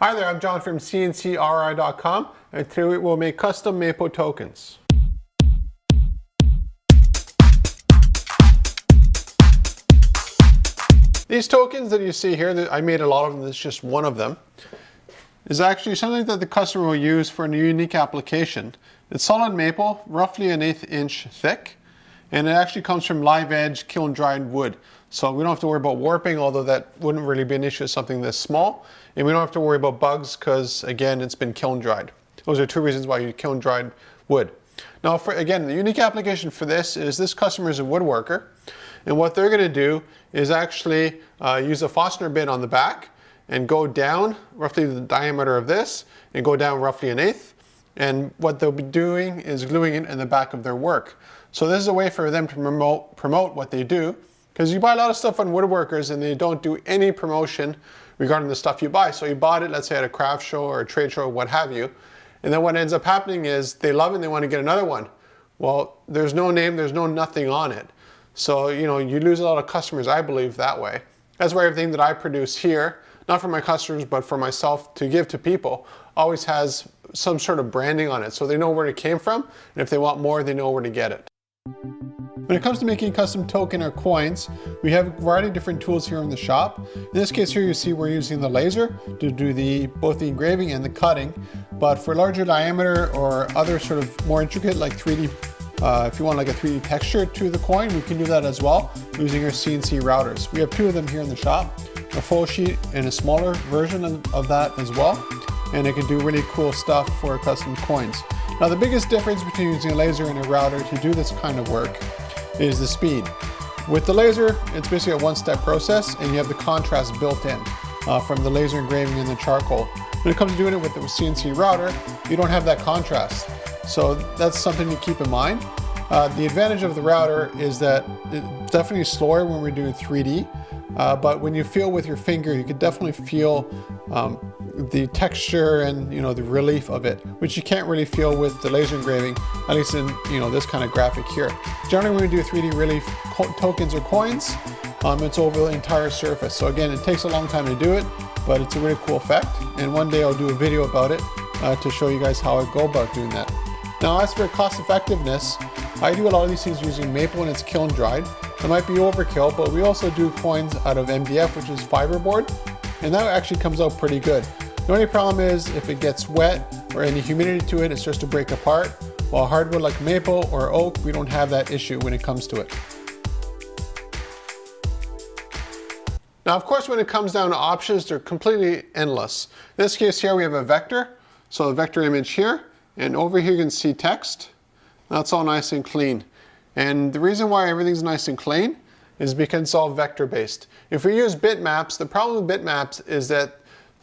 Hi there, I'm John from CNCKing.com, and today we'll make custom maple tokens. These tokens that you see here, I made a lot of them, this is just one of them, is actually something that the customer will use for a unique application. It's solid maple, roughly 1/8 inch thick, and it actually comes from live edge kiln dried wood. So we don't have to worry about warping, although that wouldn't really be an issue with something this small. And we don't have to worry about bugs because, again, it's been kiln dried. Those are two reasons why you kiln dried wood. Now, again, the unique application for this is this customer is a woodworker. And what they're going to do is actually use a Forstner bit on the back and go down roughly the diameter of this and go down roughly 1/8. And what they'll be doing is gluing it in the back of their work. So this is a way for them to promote what they do. Because you buy a lot of stuff on woodworkers and they don't do any promotion regarding the stuff you buy. So you bought it, let's say at a craft show or a trade show, what have you. And then what ends up happening is they love it and they want to get another one. Well, there's no name, there's no nothing on it. So, you lose a lot of customers, I believe, that way. That's why everything that I produce here, not for my customers, but for myself to give to people, always has some sort of branding on it. So they know where it came from. And if they want more, they know where to get it. When it comes to making custom token or coins, we have a variety of different tools here in the shop. In this case here, you see we're using the laser to do both the engraving and the cutting. But for larger diameter or other sort of more intricate, like 3D, if you want like a 3D texture to the coin, we can do that as well using our CNC routers. We have two of them here in the shop, a full sheet and a smaller version of that as well. And it can do really cool stuff for custom coins. Now the biggest difference between using a laser and a router to do this kind of work is the speed. With the laser, it's basically a one-step process and you have the contrast built in from the laser engraving and the charcoal. When it comes to doing it with the CNC router, you don't have that contrast. So that's something to keep in mind. The advantage of the router is that it's definitely slower when we're doing 3D, but when you feel with your finger, you can definitely feel the texture and the relief of it, which you can't really feel with the laser engraving, at least in this kind of graphic here. Generally when we do 3D relief tokens or coins, it's over the entire surface. So again, it takes a long time to do it, but it's a really cool effect. And one day I'll do a video about it to show you guys how I go about doing that. Now as for cost effectiveness, I do a lot of these things using maple and it's kiln dried. It might be overkill, but we also do coins out of MDF, which is fiberboard, and that actually comes out pretty good. The only problem is if it gets wet or any humidity to it, it starts to break apart. While hardwood like maple or oak, we don't have that issue when it comes to it. Now, of course, when it comes down to options, they're completely endless. In this case here, we have a vector. So a vector image here, and over here you can see text. That's all nice and clean. And the reason why everything's nice and clean is because it's all vector based. If we use bitmaps, the problem with bitmaps is that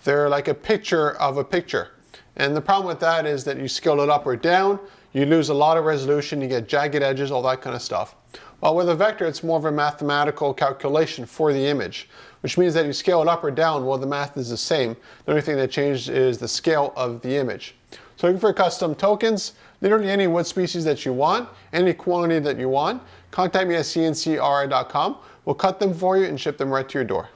they're like a picture of a picture. And the problem with that is that you scale it up or down, you lose a lot of resolution, you get jagged edges, all that kind of stuff. While with a vector, it's more of a mathematical calculation for the image, which means that you scale it up or down, well, the math is the same. The only thing that changes is the scale of the image. So looking for custom tokens, literally any wood species that you want, any quantity that you want, contact me at CNCKing.com. We'll cut them for you and ship them right to your door.